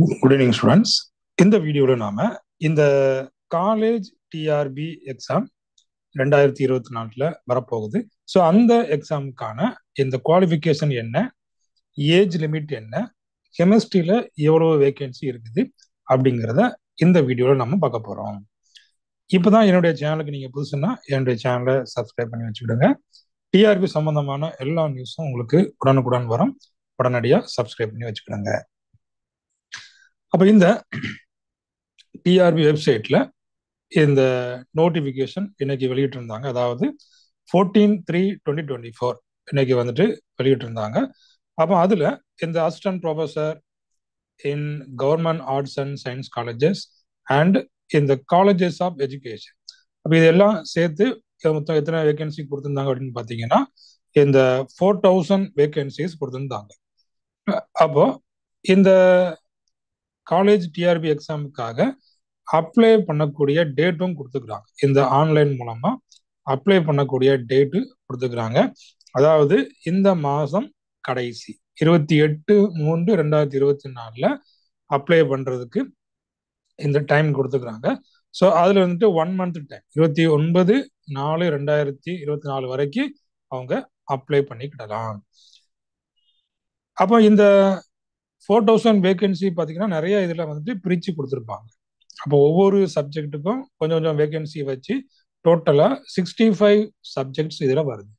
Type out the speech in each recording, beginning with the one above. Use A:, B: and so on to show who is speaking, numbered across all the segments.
A: Good evening students. இந்த வீடியோவில் நாம இந்த காலேஜ் டிஆர்பி எக்ஸாம் 2024 வரப்போகுது. ஸோ அந்த எக்ஸாமுக்கான இந்த குவாலிஃபிகேஷன் என்ன, ஏஜ் லிமிட் என்ன, கெமிஸ்ட்ரியில் எவ்வளவு வேகன்சி இருக்குது அப்படிங்கிறத இந்த வீடியோவில் நம்ம பார்க்க போகிறோம். இப்போதான் என்னுடைய சேனலுக்கு நீங்கள் புதுசுன்னா என்னுடைய சேனலை சப்ஸ்கிரைப் பண்ணி வச்சுக்கிடுங்க. டிஆர்பி சம்பந்தமான எல்லா நியூஸும் உங்களுக்கு உடனுக்குடன் வரும். உடனடியாக சப்ஸ்கிரைப் பண்ணி வச்சுக்கிடுங்க. அப்போ இந்த டிஆர்பி வெப்சைட்ல இந்த நோட்டிஃபிகேஷன் இன்னைக்கு வெளியிட்டிருந்தாங்க. அதாவது 14/3/2024 இன்னைக்கு வந்துட்டு வெளியிட்டிருந்தாங்க. அப்போ அதுல இந்த assistant professor in government arts and science colleges and இந்த காலேஜஸ் ஆஃப் எஜுகேஷன், அப்போ இதெல்லாம் சேர்த்து மொத்தம் எத்தனை வேகன்சி கொடுத்துருந்தாங்க அப்படின்னு பார்த்தீங்கன்னா இந்த 4000 வேகன்சிஸ் கொடுத்துருந்தாங்க. அப்போ இந்த காலேஜ் டிஆர்பி எக்ஸாமுக்காக அப்ளை பண்ணக்கூடிய டேட்டும் கொடுத்துக்கிறாங்க. இந்த ஆன்லைன் மூலமா அப்ளை பண்ணக்கூடிய டேட்டு கொடுத்துக்கிறாங்க. அதாவது இந்த மாதம் கடைசி 28/3/2024 அப்ளை பண்றதுக்கு இந்த டைம் கொடுத்துக்கிறாங்க. ஸோ அதுல வந்துட்டு 1 மந்த் டைம் 29/4/2024 வரைக்கும் அவங்க அப்ளை பண்ணிக்கிடலாம். அப்போ இந்த 4000 வேகன்சி பார்த்தீங்கன்னா நிறைய இதுல வந்துட்டு பிரிச்சு கொடுத்துருப்பாங்க. அப்போ ஒவ்வொரு சப்ஜெக்ட்டுக்கும் கொஞ்சம் கொஞ்சம் வேகன்சி வச்சு டோட்டலா 65 சப்ஜெக்ட்ஸ் இதுல வருது.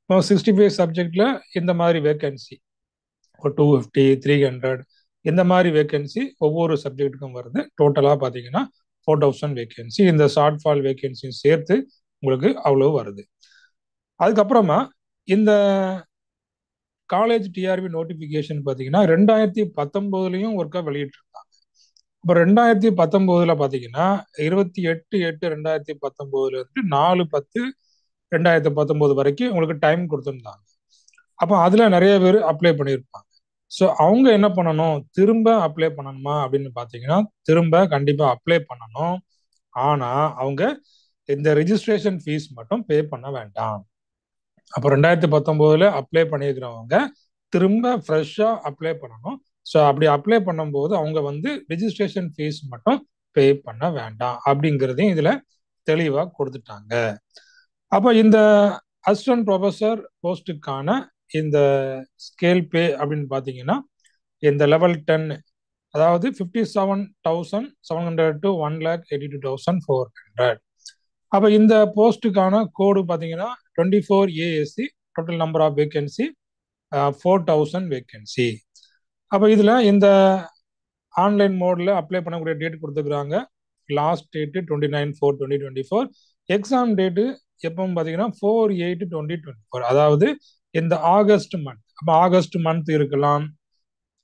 A: இப்போ 65 சப்ஜெக்ட்ல இந்த மாதிரி வேகன்சி ஒரு 250, 300 இந்த மாதிரி வேகன்சி ஒவ்வொரு சப்ஜெக்ட்டுக்கும் வருது. டோட்டலா பார்த்தீங்கன்னா 4000 வேகன்சி. இந்த ஷார்ட் ஃபால் வேகன்சியும் சேர்த்து உங்களுக்கு அவ்வளவு வருது. அதுக்கப்புறமா இந்த காலேஜ் டிஆர்பி நோட்டிபிகேஷன் பார்த்தீங்கன்னா 2019 ஒருக்கா வெளியிட்டிருந்தாங்க. இப்போ 2019 பார்த்தீங்கன்னா 28/8/2019 4/10/2019 வரைக்கும் உங்களுக்கு டைம் கொடுத்துருந்தாங்க. அப்போ அதுல நிறைய பேர் அப்ளை பண்ணியிருப்பாங்க. ஸோ அவங்க என்ன பண்ணணும், திரும்ப அப்ளை பண்ணணுமா அப்படின்னு பார்த்தீங்கன்னா திரும்ப கண்டிப்பா அப்ளை பண்ணணும். ஆனா அவங்க இந்த ரெஜிஸ்ட்ரேஷன் ஃபீஸ் மட்டும் பே பண்ண வேண்டாம். அப்போ 2019 அப்ளை பண்ணியிருக்கிறவங்க திரும்ப ஃப்ரெஷ்ஷா அப்ளை பண்ணணும். ஸோ அப்படி அப்ளை பண்ணும்போது அவங்க வந்து ரெஜிஸ்ட்ரேஷன் ஃபீஸ் மட்டும் பே பண்ண வேண்டாம் அப்படிங்கிறதையும் இதுல தெளிவா கொடுத்துட்டாங்க. அப்போ இந்த அசிஸ்டன்ட் ப்ரொஃபஸர் போஸ்டுக்கான இந்த ஸ்கேல் பே அப்படின்னு பார்த்தீங்கன்னா இந்த லெவல் 10, அதாவது 57,700 to 1,82,400. அப்போ இந்த போஸ்டுக்கான கோடு பார்த்தீங்கன்னா 24 ASC, total number of vacancy 4000 vacancy. அப்போ இதுல இந்த ஆன்லைன் மோட்ல அப்ளை பண்ணக்கூடிய டேட் கொடுத்துக்கிறாங்க. Last date 29/4/2024. எக்ஸாம் டேட்டு எப்பவும் பார்த்தீங்கன்னா 4/8/2024, அதாவது இந்த ஆகஸ்ட் மந்த். அப்போ ஆகஸ்ட் மந்த் இருக்கலாம்,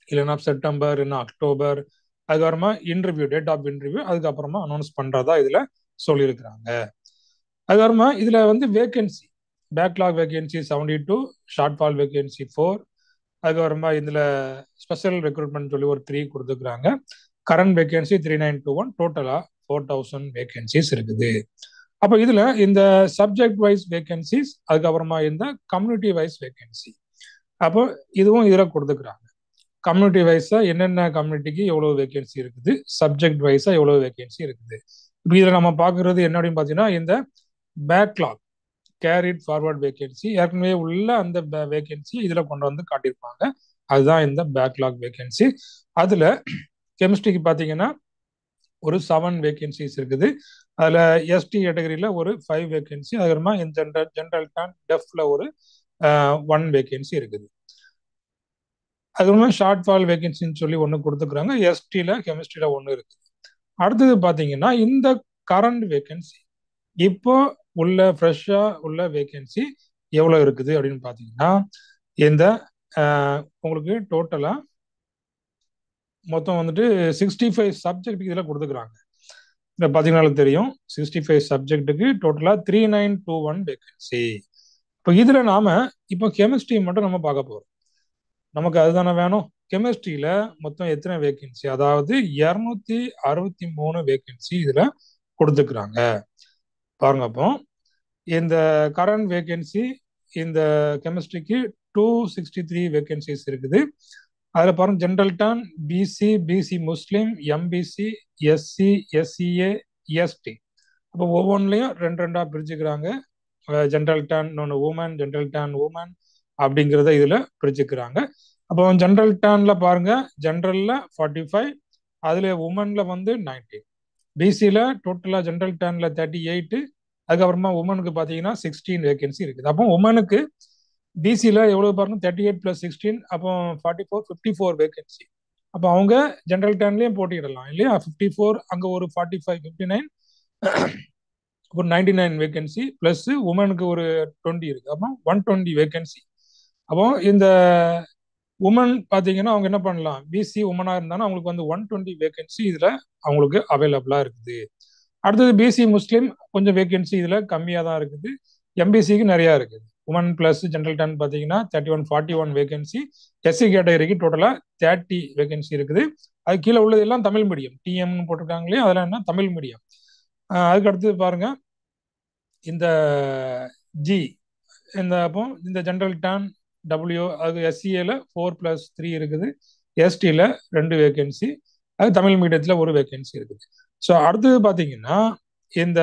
A: இல்லைன்னா செப்டம்பர், இல்லைன்னா அக்டோபர். அதுக்கப்புறமா இன்டர்வியூ, டேட் ஆஃப் இன்டர்வியூ அதுக்கப்புறமா அனௌன்ஸ் பண்றதா இதுல சொல்லியிருக்கிறாங்க. அதுக்கப்புறமா இதுல வந்து vacancy, backlog vacancy 72, short fall vacancy 4. அதுக்கப்புறமா இதுல ஸ்பெஷல் ரெக்ரூட்மெண்ட் சொல்லி ஒரு 3 கொடுத்துக்கிறாங்க. கரண்ட் வேகன்சி 3921, டோட்டலா 4000 வேகன்சிஸ் இருக்குது. அப்போ இதுல இந்த சப்ஜெக்ட் வைஸ் வேகன்சிஸ், அதுக்கப்புறமா இந்த கம்யூனிட்டி வைஸ் வேகன்சி, அப்போ இதுவும் இதுல கொடுத்துக்கிறாங்க. கம்யூனிட்டி வைஸா என்னென்ன கம்யூனிட்டிக்கு எவ்வளவு வேகன்சி இருக்குது, சப்ஜெக்ட் வைஸா எவ்வளவு வேகன்சி இருக்குது. இப்போ இதுல நம்ம பாக்குறது என்ன அப்படின்னு பாத்தீங்கன்னா இந்த பேக்லாக் கேரிட் ஃபார்வர்ட் வேகன்சி, ஏற்கனவே உள்ள அந்த வேகன்சி இதுல கொண்டு வந்து காட்டியிருப்பாங்க. அதுதான் இந்த பேக்லாக் வேகன்சி. அதுல கெமிஸ்ட்ரிக்கு பாத்தீங்கன்னா ஒரு 7 வேகன்சிஸ் இருக்குது. அதுல எஸ்டி கேட்டகரியில ஒரு 5 வேகன்சி, அதுக்கப்புறமா ஜென்ரல் டெஃப்ல ஒரு 1 வேகன்சி இருக்குது. அதுக்கப்புறமா ஷார்ட் ஃபால் வேகன்சின்னு சொல்லி ஒன்று கொடுத்துக்கிறாங்க. எஸ்டில கெமிஸ்ட்ரியில 1 இருக்குது. அடுத்தது பாத்தீங்கன்னா இந்த கரண்ட் வேகன்சி, இப்போ உள்ள ஃப்ரெஷ்ஷா உள்ள வேகன்சி எவ்வளவு இருக்குது அப்படின்னு பாத்தீங்கன்னா இந்த உங்களுக்கு டோட்டலா மொத்தம் வந்துட்டு 65 சப்ஜெக்ட்டுக்கு இதுல கொடுத்துக்கிறாங்க. இந்த பாத்தீங்கன்னா தெரியும், 65 சப்ஜெக்ட்டுக்கு டோட்டலா 3921 வேகன்சி. இப்போ இதுல நாம இப்போ கெமிஸ்ட்ரி மட்டும் நம்ம பார்க்க போறோம். நமக்கு அதுதானே வேணும். கெமிஸ்ட்ரியில மொத்தம் எத்தனை வேகன்சி, அதாவது 263 வேகன்சி இதுல கொடுத்துக்கிறாங்க பாருங்க. அப்போ இந்த கரண்ட் வேகன்சி இந்த கெமிஸ்ட்ரிக்கு 263 வேகன்சிஸ் இருக்குது. அதில் பாருங்க ஜென்ரல் டர்ன், பிசி, பிசி முஸ்லீம், எம்பிசி, எஸ்சி, எஸ்சிஏ, எஸ்டி. அப்போ ஒவ்வொன்றிலையும் ரெண்டு ரெண்டா பிரிச்சுக்கிறாங்க. ஜென்ரல் டர்ன் ஒன்று உமன், ஜென்ரல் டர்ன் உமன் அப்படிங்கிறத இதில் பிரிச்சுக்கிறாங்க. அப்போ ஜென்ரல் டர்ன்ல பாருங்க, ஜென்ரல்ல 45, அதுல உமன்ல வந்து 19, பிசியில் டோட்டலாக ஜென்ரல் டர்ன்ல 38, அதுக்கப்புறமா உமனுக்கு பார்த்தீங்கன்னா 16 வேகன்சி இருக்குது. அப்போ உமனுக்கு பிசியில் எவ்வளவு பாருங்க, 38 + 16, அப்போ 44, 54 வேகன்சி. அப்போ அவங்க ஜென்ரல் டர்ன்லயும் போட்டியிடலாம் இல்லையா? 54, அங்கே ஒரு 45, 59, ஒரு 99 வேகன்சி பிளஸ் உமனுக்கு ஒரு 20 இருக்கு. அப்போ 120 வேகன்சி. அப்போ இந்த உமன் பார்த்தீங்கன்னா அவங்க என்ன பண்ணலாம், பிசி உமனா இருந்தாலும் அவங்களுக்கு வந்து 120 வேகன்சி இதுல அவங்களுக்கு அவைலபிளா இருக்குது. அடுத்தது பிசி முஸ்லீம், கொஞ்சம் வேகன்சி இதுல கம்மியா தான் இருக்குது. எம்பிசிக்கு நிறைய இருக்குது. உமன் பிளஸ் ஜென்ரல் டர்ன் பார்த்தீங்கன்னா 31, 41 வேகன்சி. எஸ்சி கேட்டகரிக்கு டோட்டலா 30 வேகன்சி இருக்குது. அது கீழே உள்ளது எல்லாம் தமிழ் மீடியம், டிஎம்னு போட்டிருக்காங்களே அதெல்லாம் என்ன தமிழ் மீடியம். அதுக்கு அடுத்தது பாருங்க இந்த ஜி, இந்த அப்போ இந்த ஜென்ரல் டர்ன் டபிள்யூ, அது எஸ்சிஏல 4+3 இருக்குது, எஸ்டியில் 2 வேகன்சி, அது தமிழ் மீடியத்தில் ஒரு வேகன்சி இருக்குது. ஸோ அடுத்தது பார்த்தீங்கன்னா இந்த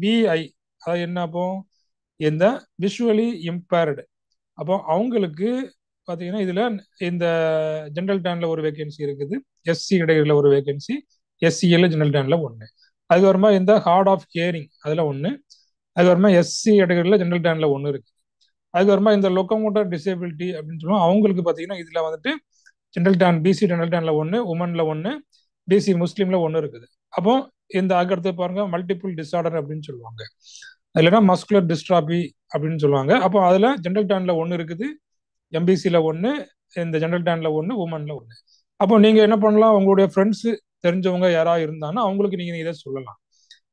A: விஐ, அது என்ன அப்போ இந்த விஷுவலி இம்பேர்டு, அப்போ அவங்களுக்கு பார்த்தீங்கன்னா இதில் இந்த ஜென்ரல் டர்னில் ஒரு வேகன்சி இருக்குது, எஸ்சி இடையில ஒரு வேகன்சி, எஸ்சியில் ஜென்ரல் டர்னில் ஒன்று. அதுக்கப்புறமா இந்த ஹார்ட் ஆஃப் ஹியரிங் அதில் ஒன்று, அதுக்கப்புறமா எஸ்சி கேட்டகரியில் ஜென்ரல் டர்னில் ஒன்று இருக்கு. அதுக்கப்புறமா இந்த லொக்கோமோட்டர் டிசேபிலிட்டி அப்படின்னு சொல்லுவோம், அவங்களுக்கு பார்த்தீங்கன்னா இதில் வந்துட்டு ஜென்ரல் டர்ன் பிசி ஜென்ரல் டர்னில் ஒன்று, உமனில் ஒன்று, பிசி முஸ்லீமில் ஒன்று இருக்குது. அப்போ இந்த அதுக்கடுத்து பாருங்க மல்டிபிள் டிஸார்டர் அப்படின்னு சொல்லுவாங்க, இல்லைன்னா மஸ்குலர் டிஸ்ட்ராபி அப்படின்னு சொல்லுவாங்க. அப்போ அதில் ஜென்ரல் டர்னில் ஒன்று இருக்குது, எம்பிசியில் ஒன்று, இந்த ஜென்ரல் டர்னில் ஒன்று, உமனில் ஒன்று. அப்போ நீங்கள் என்ன பண்ணலாம், உங்களுடைய ஃப்ரெண்ட்ஸு தெரிஞ்சவங்க யாராவது இருந்தாங்கன்னா அவங்களுக்கு நீங்கள் இதை சொல்லலாம்.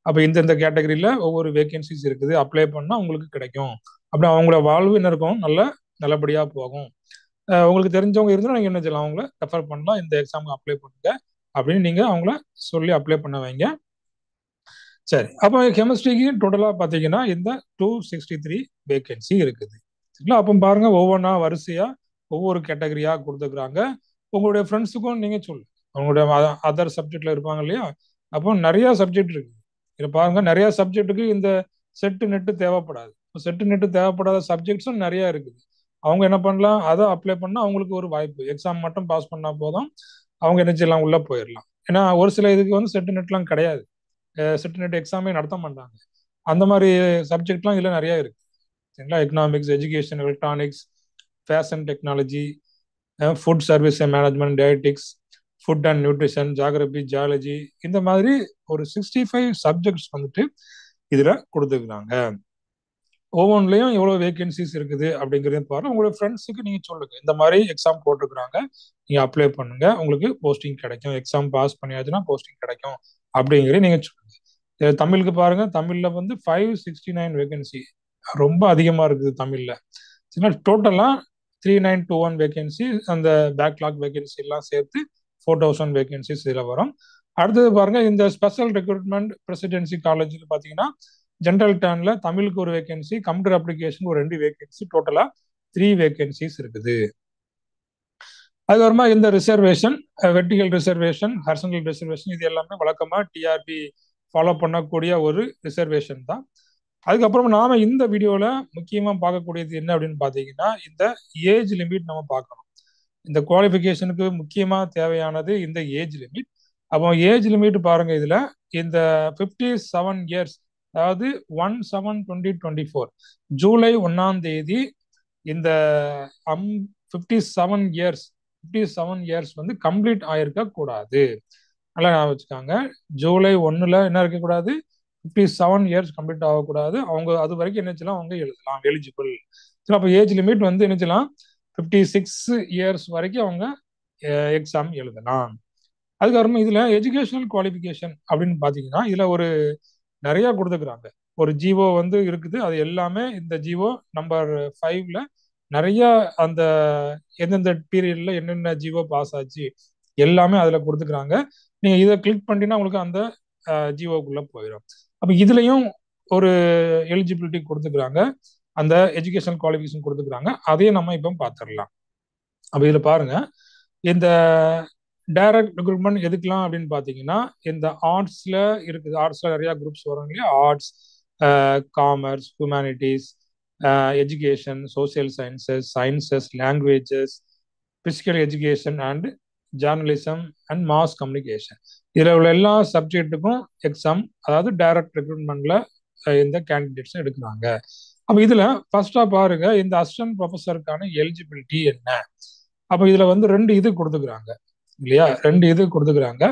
A: அப்போ இந்த கேட்டகரியில் ஒவ்வொரு வேகன்சிஸ் இருக்குது, அப்ளை பண்ணால் உங்களுக்கு கிடைக்கும். அப்படி அவங்களோட வாழ்வு என்ன இருக்கும், நல்லபடியாக போகும். உங்களுக்கு தெரிஞ்சவங்க இருந்தால் நீங்கள் என்ன செய்யலாம், அவங்கள ரெஃபர் பண்ணலாம், இந்த எக்ஸாமுக்கு அப்ளை பண்ணுங்க அப்படின்னு நீங்கள் அவங்கள சொல்லி அப்ளை பண்ண வைங்க. சரி, அப்போ கெமிஸ்ட்ரிக்கு டோட்டலாக பார்த்தீங்கன்னா இந்த 263 வேகன்சி இருக்குது. சரிங்களா? அப்போ பாருங்க ஒவ்வொன்றா வரிசையாக ஒவ்வொரு கேட்டகரியாக கொடுத்துக்கிறாங்க. உங்களுடைய ஃப்ரெண்ட்ஸுக்கும் நீங்கள் சொல்லுங்க, அவங்களுடைய அதர் சப்ஜெக்ட்ல இருப்பாங்க இல்லையா, அப்போ நிறைய சப்ஜெக்ட் இருக்கு. இதை பாருங்க, நிறைய சப்ஜெக்ட்டுக்கு இந்த செட்டு நெட்டு தேவைப்படாது. செட்டு நெட்டு தேவைப்படாத சப்ஜெக்ட்ஸும் நிறைய இருக்குது. அவங்க என்ன பண்ணலாம், அதை அப்ளை பண்ணால் அவங்களுக்கு ஒரு வாய்ப்பு, எக்ஸாம் மட்டும் பாஸ் பண்ணால் போதும், அவங்க என்ன செய்யலாம், உள்ளே போயிடலாம். ஏன்னா ஒரு சில இதுக்கு வந்து செட்டு நெட்லாம் கிடையாது, செட்டு நெட் எக்ஸாமே நடத்த மாட்டாங்க. அந்த மாதிரி சப்ஜெக்ட்லாம் இதில் நிறைய இருக்கு. சரிங்களா? Economics, education, electronics, fashion technology, food service management, dietetics, food and nutrition, geography, geology, இந்த மாதிரி ஒரு 65 சப்ஜெக்ட்ஸ் வந்துட்டு இதில் கொடுத்துருக்குறாங்க. ஒவ்வொன்றிலையும் எவ்வளோ வேகன்சிஸ் இருக்குது அப்படிங்கிறதையும் பாருங்க. உங்களோட ஃப்ரெண்ட்ஸுக்கு நீங்கள் சொல்லுங்க, இந்த மாதிரி எக்ஸாம் போட்டிருக்கிறாங்க, நீங்கள் அப்ளை பண்ணுங்க, உங்களுக்கு போஸ்டிங் கிடைக்கும், எக்ஸாம் பாஸ் பண்ணியாச்சுன்னா போஸ்டிங் கிடைக்கும் அப்படிங்கிறத நீங்கள் சொல்லுங்க. தமிழுக்கு பாருங்க, தமிழில் வந்து 569 வேகன்சி, ரொம்ப அதிகமாக இருக்குது தமிழில். சரிங்களா? டோட்டலாக 3921 வேகன்சி, அந்த பேக்லாக் வேகன்சி எல்லாம் சேர்த்து 4000 வேகன்சிஸ் இதில் வரும். அடுத்தது பாருங்க, இந்த ஸ்பெஷல் ரெக்ரூட்மெண்ட் பிரசிடென்சி காலேஜில் பார்த்தீங்கன்னா ஜென்ரல் டர்ன்ல தமிழுக்கு ஒரு வேகன்சி, கம்ப்யூட்டர் அப்ளிகேஷன் ஒரு 2 வேகன்சி, டோட்டலா 3 வேகன்சிஸ் இருக்குது. அதுக்கப்புறமா இந்த reservation, vertical reservation, horizontal reservation, இது எல்லாமே வழக்கமா டிஆர்பி ஃபாலோ பண்ணக்கூடிய ஒரு ரிசர்வேஷன் தான். அதுக்கப்புறம் நாம இந்த வீடியோல முக்கியமா பார்க்கக்கூடியது என்ன அப்படின்னு பாத்தீங்கன்னா, இந்த ஏஜ் லிமிட் நம்ம பார்க்கணும். இந்த குவாலிஃபிகேஷனுக்கு முக்கியமா தேவையானது இந்த ஏஜ் லிமிட். அப்போ ஏஜ் லிமிட் பாருங்க, இதுல இந்த 57 இயர்ஸ், அதாவது 1/7/2024 ஜூலை 1ஆம் தேதி இந்த 57 இயர்ஸ் வந்து கம்ப்ளீட் ஆயிருக்க கூடாது. நல்லா ஞாபகம் வச்சுக்காங்க, ஜூலை 1ல என்ன இருக்கக்கூடாது, 57 இயர்ஸ் கம்ப்ளீட் ஆகக்கூடாது. அவங்க அது வரைக்கும் என்ன செய்யலாம், அவங்க எழுதலாம், எலிஜிபிள். அப்போ ஏஜ் லிமிட் வந்து என்ன செய்யலாம், 56 இயர்ஸ் வரைக்கும் அவங்க எக்ஸாம் எழுதலாம். அதுக்கப்புறமா இதுல எஜுகேஷனல் குவாலிஃபிகேஷன் அப்படின்னு பாத்தீங்கன்னா இதுல ஒரு நிறைய கொடுத்துக்கிறாங்க. ஒரு ஜிஓ வந்து இருக்குது, அது எல்லாமே இந்த ஜிஓ நம்பர் 5ல நிறைய அந்த எந்தெந்த பீரியட்ல என்னென்ன ஜிஓ பாஸ் ஆச்சு எல்லாமே அதுல கொடுத்துக்கிறாங்க. நீங்க இதை கிளிக் பண்ணிட்டீங்கன்னா உங்களுக்கு அந்த ஜிஓக்குள்ள போயிடும். அப்ப இதுலயும் ஒரு எலிஜிபிலிட்டி கொடுத்துக்கிறாங்க, அந்த எஜுகேஷன் குவாலிஃபிகேஷன் கொடுத்துக்கிறாங்க, அதையும் நம்ம இப்போ பார்த்துடலாம். அப்ப இதுல பாருங்க, இந்த டைரக்ட் ரெக்ரூட்மெண்ட் எதுக்கெல்லாம் அப்படின்னு பார்த்தீங்கன்னா, இந்த ஆர்ட்ஸ்ல இருக்குது. ஆர்ட்ஸ்ல நிறைய குரூப்ஸ் வரும் இல்லையா? Arts, commerce, humanities, education, social sciences, sciences, languages, physical education and journalism and mass communication. இதில் உள்ள எல்லா சப்ஜெக்ட்டுக்கும் எக்ஸாம், அதாவது டைரக்ட் ரெக்ரூட்மெண்ட்ல இந்த கேண்டிடேட்ஸ் எடுக்கிறாங்க. அப்போ இதுல ஃபர்ஸ்டா பாருங்க, இந்த அசிஸ்டன்ட் ப்ரொஃபஸருக்கான எலிஜிபிலிட்டி என்ன. அப்போ இதுல வந்து 2 இது கொடுத்துக்கிறாங்க இல்லையா? 2 இது கொடுத்துக்கிறாங்க.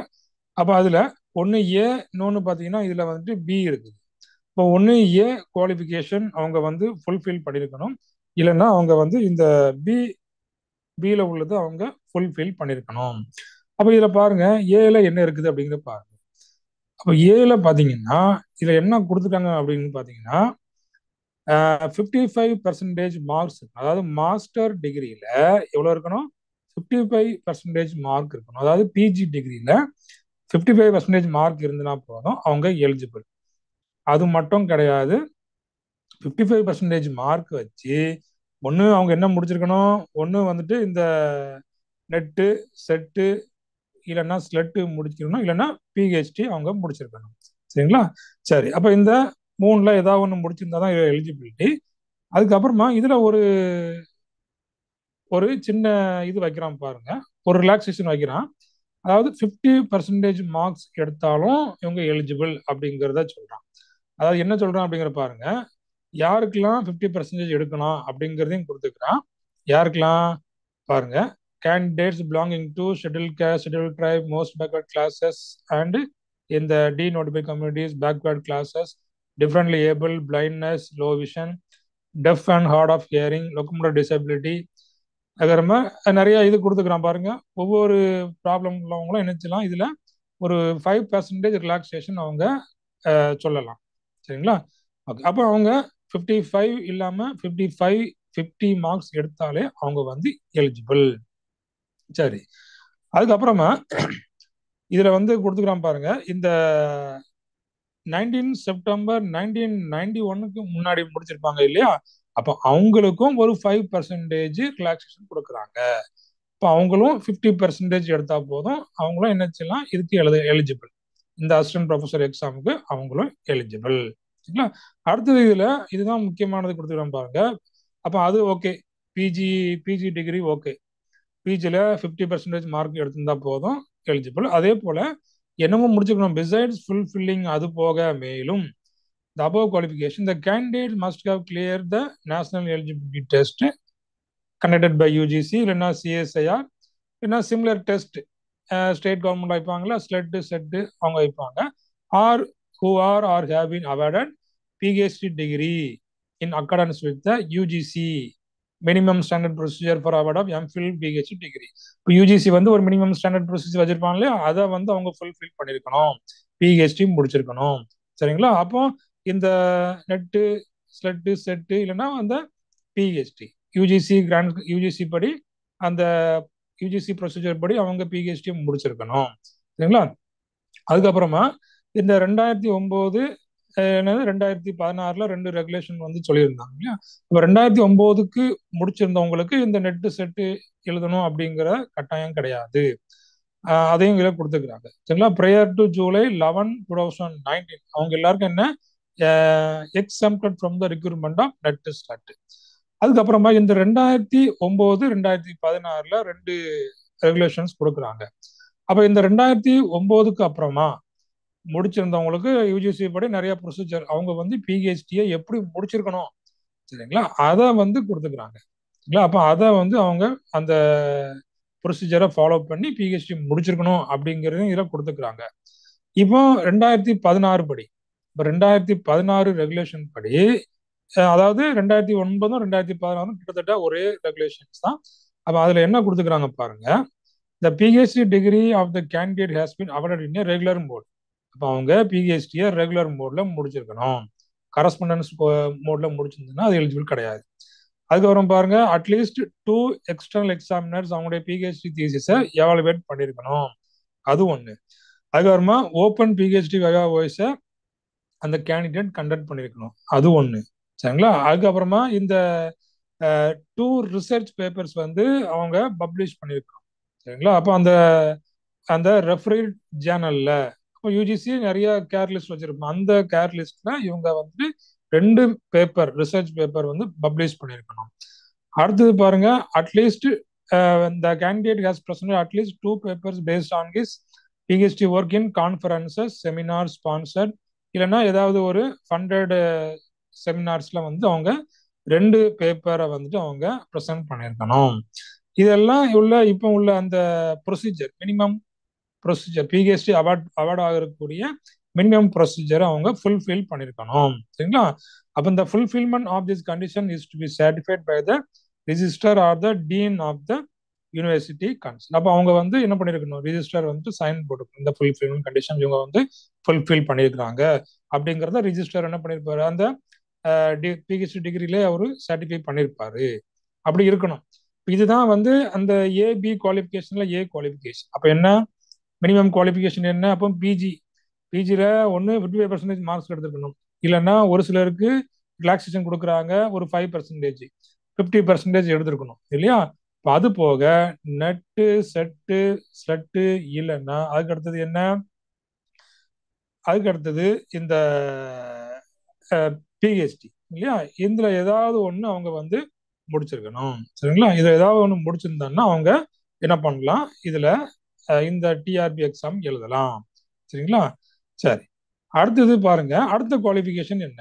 A: அப்போ அதுல ஒன்று ஏ, இன்னொன்று பார்த்தீங்கன்னா இதுல வந்துட்டு பி இருக்குது. இப்போ ஒன்று ஏ குவாலிஃபிகேஷன் அவங்க வந்து ஃபுல்ஃபில் பண்ணியிருக்கணும், இல்லைன்னா அவங்க வந்து இந்த பி பியில் உள்ளது அவங்க ஃபுல்ஃபில் பண்ணியிருக்கணும். அப்போ இதில் பாருங்க ஏல என்ன இருக்குது அப்படிங்கிறத பாருங்க. அப்போ ஏல பார்த்தீங்கன்னா இதில் என்ன கொடுத்துருக்காங்க அப்படின்னு பார்த்தீங்கன்னா 55% மார்க்ஸ், அதாவது மாஸ்டர் டிகிரியில் எவ்வளோ இருக்கணும்? 55% மார்க் இருக்கணும். அதாவது பிஜி டிகிரியில் 55% மார்க் இருந்ததுன்னா போதும் அவங்க எலிஜிபிள். அது மட்டும் கிடையாது, 55% மார்க் வச்சு ஒன்று அவங்க என்ன முடிச்சிருக்கணும், ஒன்று வந்துட்டு இந்த நெட்டு செட்டு இல்லைன்னா ஸ்லெட்டு முடிச்சிருக்கணும், இல்லைன்னா பிஹெச்டி அவங்க முடிச்சிருக்கணும். சரிங்களா? சரி, அப்போ இந்த 3ல் ஏதாவது ஒன்று முடிச்சிருந்தா தான் எலிஜிபிலிட்டி. அதுக்கப்புறமா இதுல ஒரு சின்ன இது வைக்கிறான் பாருங்க, ஒரு ரிலாக்ஸேஷன் வைக்கிறான். அதாவது 50% மார்க்ஸ் எடுத்தாலும் இவங்க எலிஜிபிள் அப்படிங்கிறத சொல்றான். அதாவது என்ன சொல்றான் அப்படிங்கிற பாருங்க, யாருக்கெல்லாம் 50% எடுக்கணும் அப்படிங்கிறதையும் கொடுத்துக்கிறான். யாருக்கெல்லாம் பாருங்க, candidates belonging to scheduled caste, scheduled tribe, most backward classes and இந்த denotified communities, backward classes, differently abled, blindness, low vision, deaf and hard of hearing, locomotor disability. அதுக்கப்புறமா நிறைய இது கொடுத்துக்கிறான் பாருங்க. ஒவ்வொரு ப்ராப்ளம் உள்ளவங்களும் என்னச்சுலாம் இதுல ஒரு 5% ரிலாக்ஸேஷன் அவங்க சொல்லலாம். சரிங்களா? ஓகே, அப்போ அவங்க 55 இல்லாம 50 மார்க்ஸ் எடுத்தாலே அவங்க வந்து எலிஜிபிள். சரி, அதுக்கப்புறமா இதுல வந்து கொடுத்துக்கிறான் பாருங்க, இந்த 19 செப்டம்பர் 1991க்கு முன்னாடி முடிச்சிருப்பாங்க இல்லையா? அப்போ அவங்களுக்கும் ஒரு 5% ரிலாக்ஸேஷன் கொடுக்குறாங்க. இப்போ அவங்களும் 50% எடுத்தா போதும், அவங்களும் என்ன செய்யலாம், இதுக்கு எலிஜிபிள். இந்த அசிஸ்டன்ட் ப்ரொஃபஸர் எக்ஸாமுக்கு அவங்களும் எலிஜிபிள். சரிங்களா? அடுத்தது இதுல இதுதான் முக்கியமானது கொடுத்துக்கிறோம் பாருங்க. அப்போ அது ஓகே, பிஜி டிகிரி ஓகே, பிஜியில் 50% மார்க் எடுத்திருந்தா போதும் எலிஜிபிள். அதே போல என்னமோ முடிச்சுக்கணும், பிசைட்ஸ் ஃபுல்ஃபில்லிங், அது போக மேலும் the above qualification, the candidate must have cleared the national eligibility test conducted by UGC இல்லைன்னா CSIR இல்லைன்னா சிமிலர் டெஸ்ட் ஸ்டேட் கவர்மெண்ட் வைப்பாங்களா, ஸ்லெட் செட் அவங்க வைப்பாங்க. Or who are or have been awarded PhD degree in accordance with the UGC minimum standard procedure for award of MPhil PhD degree. இப்போ UGC வந்து ஒரு minimum standard procedure வச்சிருப்பாங்க இல்லையா, அதை வந்து அவங்க ஃபுல்ஃபில் பண்ணியிருக்கணும், பிஹெச்டி முடிச்சிருக்கணும். சரிங்களா? அப்போ இந்த நெட்டு ஸ்லெட்டு செட்டு இல்லைன்னா அந்த பிஹெச்டி யூஜிசி படி அந்த யூஜிசி ப்ரொசீஜர் படி அவங்க பிஹெச்டி முடிச்சிருக்கணும். சரிங்களா? அதுக்கப்புறமா இந்த 2009 2016ல் 2 ரெகுலேஷன் வந்து சொல்லியிருந்தாங்க இல்லையா? இப்போ 2009க்கு முடிச்சிருந்தவங்களுக்கு இந்த நெட்டு செட்டு எழுதணும் அப்படிங்கிற கட்டாயம் கிடையாது, அதையும் இதில் கொடுத்துக்கிறாங்க. சரிங்களா? ப்ரேயர் டு ஜூலை 11, 2019 அவங்க எல்லாருக்கும் என்ன, exempted from the recruitment of NET SLET. அதுக்கப்புறமா இந்த 2009 2016ல் 2 ரெகுலேஷன்ஸ் கொடுக்குறாங்க. அப்போ இந்த 2009க்கு அப்புறமா முடிச்சிருந்தவங்களுக்கு யூஜிசி படி நிறைய ப்ரொசீஜர், அவங்க வந்து பிஹெச்டியை எப்படி முடிச்சிருக்கணும், சரிங்களா, அதை வந்து கொடுத்துக்கிறாங்க. சரிங்களா? அப்போ அதை வந்து அவங்க அந்த ப்ரொசீஜரை ஃபாலோ பண்ணி பிஹெச்டி முடிச்சிருக்கணும் அப்படிங்கிறதையும் இதில் கொடுத்துக்கிறாங்க. இப்போ 2016 படி, இப்போ 2016 ரெகுலேஷன் படி, அதாவது 2009 2016 கிட்டத்தட்ட ஒரே ரெகுலேஷன்ஸ் தான். அப்போ அதில் என்ன கொடுத்துக்கிறாங்க பாருங்க, the PhD degree of the candidate has been awarded in regular mode. அப்போ அவங்க பிஹெச்டியை ரெகுலர் மோட்ல முடிச்சிருக்கணும். கரஸ்பாண்டன்ஸ் மோட்ல முடிச்சிருந்ததுன்னா அது எலிஜிபிள் கிடையாது. அதுக்கப்புறம் பாருங்க, அட்லீஸ்ட் 2 எக்ஸ்டர்னல் எக்ஸாமினர்ஸ் அவங்களுடைய பிஹெச்டி தீசிஸை எவாலுவேட் பண்ணியிருக்கணும், அது ஒன்று. அதுக்கப்புறமா ஓப்பன் பிஹெச்டி வெகா வாய்ஸை அந்த கேண்டிடேட் கண்டக்ட் பண்ணியிருக்கணும், அது ஒன்று. சரிங்களா? அதுக்கப்புறமா இந்த 2 ரிசர்ச் பேப்பர்ஸ் வந்து அவங்க பப்ளிஷ் பண்ணியிருக்கணும். சரிங்களா. அப்போ அந்த அந்த ரெஃபரட் ஜேர்னல்ல இப்போ யூஜிசி நிறைய கேர் லிஸ்ட் வச்சிருப்போம். அந்த கேர் லிஸ்ட்ல இவங்க வந்து 2 பேப்பர் ரிசர்ச் பேப்பர் வந்து பப்ளிஷ் பண்ணியிருக்கணும். அடுத்தது பாருங்க, at least the candidate has presented at least 2 papers based on his PhD work in conferences, seminars, sponsored இல்லைன்னா ஏதாவது ஒரு ஃபண்டட் செமினார்ஸ்ல வந்து அவங்க 2 பேப்பரை வந்துட்டு அவங்க ப்ரெசென்ட் பண்ணியிருக்கணும். இதெல்லாம் இப்போ உள்ள அந்த procedure, minimum procedure, PhD award ஆகக்கூடிய மினிமம் ப்ரொசீஜரை அவங்க ஃபுல்ஃபில் பண்ணியிருக்கணும். சரிங்களா. அப்போ இந்த fulfilment of this condition is to be certified by the registrar or the dean of the university council. அப்போ அவங்க வந்து என்ன பண்ணியிருக்கணும், ரிஜிஸ்டர் வந்து சைன் போட்டுக்கணும். இந்த ஃபுல்ஃபில்மெண்ட் கண்டிஷன் இவங்க வந்து ஃபுல்ஃபில் பண்ணியிருக்கிறாங்க அப்படிங்கிறத ரிஜிஸ்டர் என்ன பண்ணியிருப்பாரு, அந்த பிஹெச்டி டிகிரியிலே அவரு சர்டிஃபை பண்ணியிருப்பாரு. அப்படி இருக்கணும். இதுதான் வந்து அந்த ஏபி குவாலிஃபிகேஷன்ல ஏ குவாலிஃபிகேஷன். அப்போ என்ன மினிமம் குவாலிஃபிகேஷன் என்ன, அப்போ பிஜியில் ஒன்று 55% மார்க்ஸ் எடுத்துருக்கணும். இல்லைன்னா ஒரு சிலருக்கு ரிலாக்ஸேஷன் கொடுக்குறாங்க, ஒரு 5%, 50% எடுத்துருக்கணும் இல்லையா. இப்போ அது போக நெட்டு, செட்டு, ஸ்லெட்டு இல்லைன்னா அதுக்கு அடுத்தது என்ன, அதுக்கு அடுத்தது இந்த பிஹெச்டி இல்லையா. இதுல ஏதாவது ஒன்று அவங்க வந்து முடிச்சிருக்கணும். சரிங்களா. இதுல ஏதாவது ஒன்று முடிச்சிருந்தாங்கன்னா அவங்க என்ன பண்ணலாம், இதுல இந்த டிஆர்பி எக்ஸாம் எழுதலாம். சரிங்களா. சரி, அடுத்தது பாருங்க, அடுத்த குவாலிஃபிகேஷன் என்ன,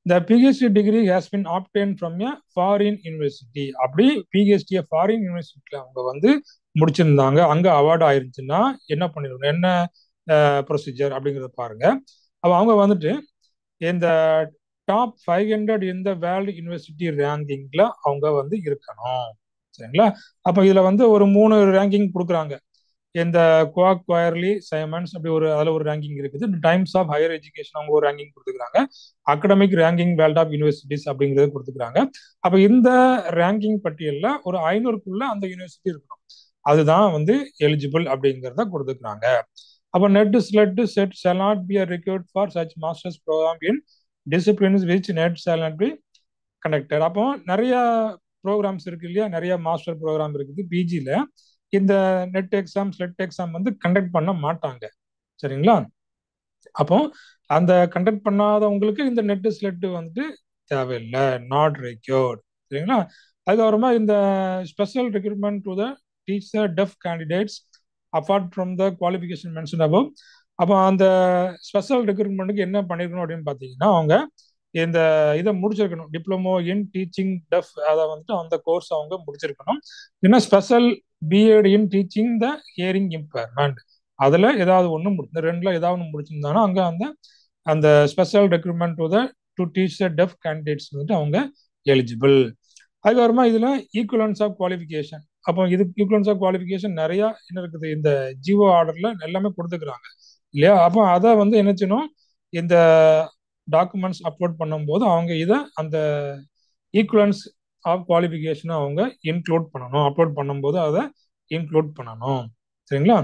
A: இந்த PhD degree has been obtain from a foreign university. அப்படி பிஹெச்டியை ஃபாரின் யூனிவர்சிட்டியில அவங்க வந்து முடிச்சிருந்தாங்க, அங்க அவார்டு ஆயிருச்சுன்னா என்ன பண்ணிருக்கணும், என்ன ப்ரொசீஜர் அப்படிங்கிறத பாருங்க. அப்போ அவங்க வந்துட்டு இந்த டாப் 500 இந்த வேர்ல்டு யூனிவர்சிட்டி ரேங்கிங்ல அவங்க வந்து இருக்கணும். சரிங்களா. அப்போ இதுல வந்து ஒரு 3 ரேங்கிங் கொடுக்குறாங்க. இந்த குவாக், குவாயர்லி, சைமன்ஸ் அப்படி ஒரு அதில் ஒரு ரேங்கிங் இருக்குது. டைம்ஸ் ஆஃப் ஹையர் எஜுகேஷன் அவங்க ஒரு ரேங்கிங் கொடுத்துக்கிறாங்க. Academic ranking world of universities அப்படிங்கிறது கொடுத்துக்கிறாங்க. அப்போ இந்த ரேங்கிங் பட்டியலில் ஒரு 500க்குள்ள அந்த யூனிவர்சிட்டி இருக்கணும், அதுதான் வந்து எலிஜிபிள் அப்படிங்கிறத கொடுத்துக்கிறாங்க. அப்போ NET, SLET, SET shall not be required for such masters programme in disciplines which NET shall not be conducted. அப்போ நிறைய ப்ரோக்ராம்ஸ் இருக்கு இல்லையா, நிறைய மாஸ்டர் ப்ரோக்ராம் இருக்குது பிஜியில். இந்த நெட் எக்ஸாம், ஸ்லெட் எக்ஸாம் வந்து கண்டக்ட் பண்ண மாட்டாங்க. சரிங்களா. அப்போ அந்த கண்டக்ட் பண்ணாதவங்களுக்கு இந்த நெட், ஸ்லெட் வந்துட்டு தேவையில்லை, நாட் ரெக்யூர்ட். சரிங்களா. அதுக்கப்புறமா இந்த special recruitment to the teacher deaf candidates apart from the qualification mention above. அப்போ அந்த ஸ்பெஷல் ரெக்ரூட்மெண்ட்டுக்கு என்ன பண்ணிருக்கணும் அப்படின்னு பார்த்தீங்கன்னா, அவங்க இந்த இதை முடிச்சிருக்கணும், டிப்ளமோ இன் டீச்சிங் டெஃப், அதை வந்துட்டு அந்த கோர்ஸ் அவங்க முடிச்சிருக்கணும். இன்னும் special BEd in teaching the hearing impairment, அதில் ஏதாவது ஒன்று இந்த ரெண்டுல ஏதாவது ஒன்று முடிச்சிருந்தாங்கன்னா அங்கே அந்த special recruitment to teach the def candidates வந்துட்டு அவங்க எலிஜிபிள். அதுக்கப்புறமா இதுல ஈக்குவலன்ஸ் ஆஃப் குவாலிஃபிகேஷன். அப்போ இது ஈக்குவலன்ஸ் ஆஃப் குவாலிஃபிகேஷன் நிறைய என்ன இருக்குது, இந்த ஜிஓ ஆர்டர்ல எல்லாமே கொடுத்துக்கிறாங்க இல்லையா. அப்போ அதை வந்து என்ன செய்யணும், இந்த டாக்குமெண்ட்ஸ் அப்லோட் பண்ணும்போது அவங்க இதை அந்த ஈக்குவலன்ஸ் ஆஃப் குவாலிஃபிகேஷனை அவங்க இன்க்ளூட் பண்ணணும், அப்லோட் பண்ணும்போது அதை இன்க்ளூட் பண்ணணும். சரிங்களா.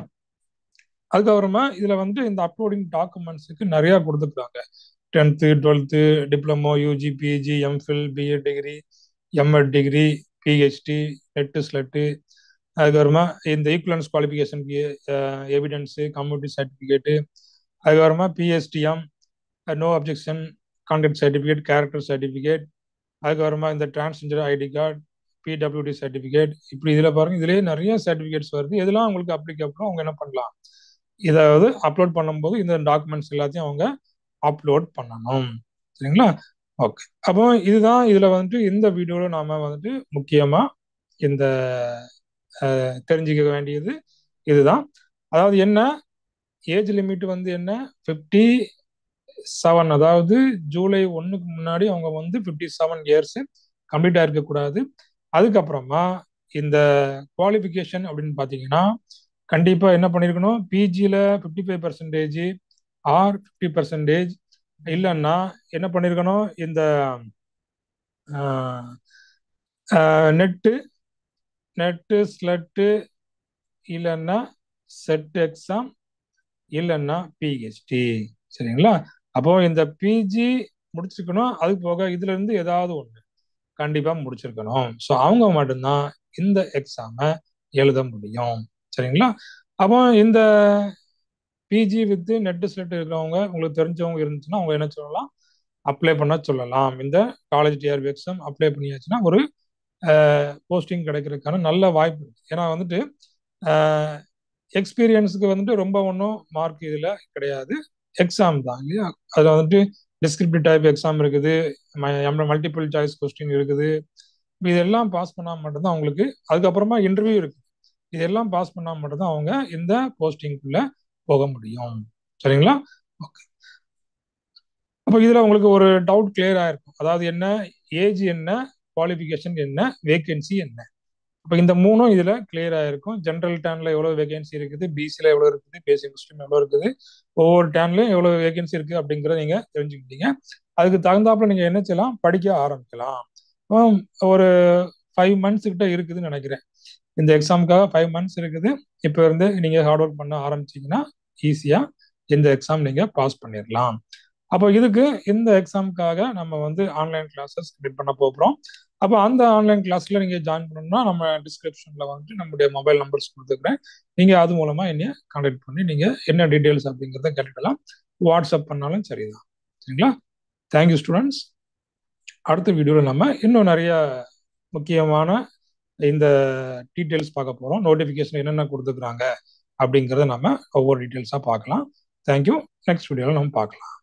A: அதுக்கப்புறமா இதுல வந்து இந்த அப்லோடிங் டாக்குமெண்ட்ஸுக்கு நிறைய கொடுத்துருக்காங்க. 10th, 12th, diploma, UG, PG, MPhil, BEd degree, MEd degree, PhD, NET, SLET. அதுக்கப்புறமா இந்த ஈக்குவலன்ஸ் குவாலிஃபிகேஷனுக்கு எவிடன்ஸு, கம்யூனிட்டி சர்டிஃபிகேட்டு. அதுக்கப்புறமா PSTM, no objection, contact certificate, character certificate. அதுக்கப்புறமா இந்த டிரான்ஸ்ஜெண்டர் ஐடி கார்டு, பிடபிள்யூடி சர்டிஃபிகேட். இப்படி இதில் பாருங்க, இதுலேயே நிறைய சர்டிஃபிகேட்ஸ் வருது. எதெல்லாம் உங்களுக்கு அப்ளிகபிளோ அவங்க என்ன பண்ணலாம், இதாவது அப்லோட் பண்ணும்போது இந்த டாக்குமெண்ட்ஸ் எல்லாத்தையும் அவங்க அப்லோட் பண்ணணும். சரிங்களா. ஓகே. அப்போ இதுதான் இதுல வந்துட்டு இந்த வீடியோல நாம வந்துட்டு முக்கியமா இந்த தெரிஞ்சுக்க வேண்டியது இதுதான். அதாவது என்ன, ஏஜ் லிமிட் வந்து என்ன, 57, அதாவது ஜூலை 1க்கு முன்னாடி அவங்க வந்து 57 இயர்ஸ் கம்ப்ளீட் ஆயிருக்க கூடாது. அதுக்கப்புறமா இந்த குவாலிஃபிகேஷன் அப்படின்னு பார்த்தீங்கன்னா கண்டிப்பா என்ன பண்ணிருக்கணும், பிஜியில் 55% ஆர் 50%, இல்லைன்னா என்ன பண்ணிருக்கணும், இந்த நெட்டு, ஸ்லெட்டு, இல்லைன்னா செட் எக்ஸாம், இல்லைன்னா பிஹெச்டி. சரிங்களா. அப்போ இந்த பிஜி முடிச்சிருக்கணும், அது போக இதுல இருந்து ஏதாவது ஒண்ணு கண்டிப்பா முடிச்சிருக்கணும். ஸோ அவங்க மட்டும்தான் இந்த எக்ஸாமை எழுத முடியும். சரிங்களா? அப்போ இந்த பிஜி வித் நெட் ஸ்லெட் இருக்கிறவங்க உங்களுக்கு தெரிஞ்சவங்க இருந்துச்சுன்னா அவங்க என்ன சொல்லலாம், அப்ளை பண்ண சொல்லலாம். இந்த காலேஜ் டிஆர்பி எக்ஸாம் அப்ளை பண்ணியாச்சுன்னா ஒரு போஸ்டிங் கிடைக்கிறதுக்கான நல்ல வாய்ப்பு இருக்கு. ஏன்னா வந்துட்டு எக்ஸ்பீரியன்ஸுக்கு வந்துட்டு ரொம்ப ஒன்றும் மார்க் இதில் கிடையாது, எக்ஸாம் தான் இல்லையா? அதில் வந்துட்டு டிஸ்கிரிப்டிவ் டைப் எக்ஸாம் இருக்குது, மல்டிபிள் சாய்ஸ் கொஸ்டின் இருக்குது. இதெல்லாம் பாஸ் பண்ணால் மட்டும்தான் அவங்களுக்கு அதுக்கப்புறமா இன்டர்வியூ இருக்கு. இதெல்லாம் பாஸ் பண்ணால் மட்டும்தான் அவங்க இந்த போஸ்டிங்குள்ள போக முடியும். சரிங்களா? ஓகே. அப்போ இதில் உங்களுக்கு ஒரு டவுட் கிளியர் ஆயிருக்கும். அதாவது என்ன, ஏஜ் என்ன, குவாலிஃபிகேஷன் என்ன, வேகன்சி என்ன. அப்போ இந்த மூணும் இதில் கிளியர் ஆயிருக்கும். ஜென்ரல் டேன்ல எவ்வளோ வேகன்சி இருக்குது, பிசியில் எவ்வளோ இருக்குது, பேசிக் முஸ்லீம் எவ்வளோ இருக்குது, ஒவ்வொரு டேன்லையும் எவ்வளோ வேகன்சி இருக்குது அப்படிங்கிறத நீங்கள் தெரிஞ்சுக்கிட்டீங்க. அதுக்கு தகுந்தாப்புல நீங்கள் என்ன செய்யலாம், படிக்க ஆரம்பிக்கலாம். ஒரு 5 months கிட்ட இருக்குதுன்னு நினைக்கிறேன். இந்த எக்ஸாமுக்காக 5 months இருக்குது. இப்போ இருந்து நீங்கள் ஹார்ட் ஒர்க் பண்ண ஆரம்பிச்சிங்கன்னா ஈஸியாக இந்த எக்ஸாம் நீங்கள் பாஸ் பண்ணிடலாம். அப்போ இதுக்கு இந்த எக்ஸாமுக்காக நம்ம வந்து ஆன்லைன் கிளாஸஸ் கண்டக்ட் பண்ண போகிறோம். அப்போ அந்த ஆன்லைன் கிளாஸில் நீங்கள் ஜாயின் பண்ணணும்னா நம்ம டிஸ்கிரிப்ஷனில் வந்துட்டு நம்முடைய மொபைல் நம்பர்ஸ் கொடுத்துக்கிறேன். நீங்கள் அது மூலமாக என்னைய கான்டாக்ட் பண்ணி நீங்கள் என்ன டீட்டெயில்ஸ் அப்படிங்கிறத கேட்டுக்கலாம். வாட்ஸ்அப் பண்ணாலும் சரிதான். சரிங்களா? Thank you students. அடுத்த வீடியோவில் நம்ம இன்னும் நிறைய முக்கியமான இந்த டீட்டெயில்ஸ் பார்க்க போகிறோம். நோட்டிஃபிகேஷன் என்னென்ன கொடுத்துருக்குறாங்க அப்படிங்கிறத நம்ம ஒவ்வொரு டீட்டெயில்ஸாக பார்க்கலாம். தேங்க்யூ. நெக்ஸ்ட் வீடியோவில் நம்ம பார்க்கலாம்.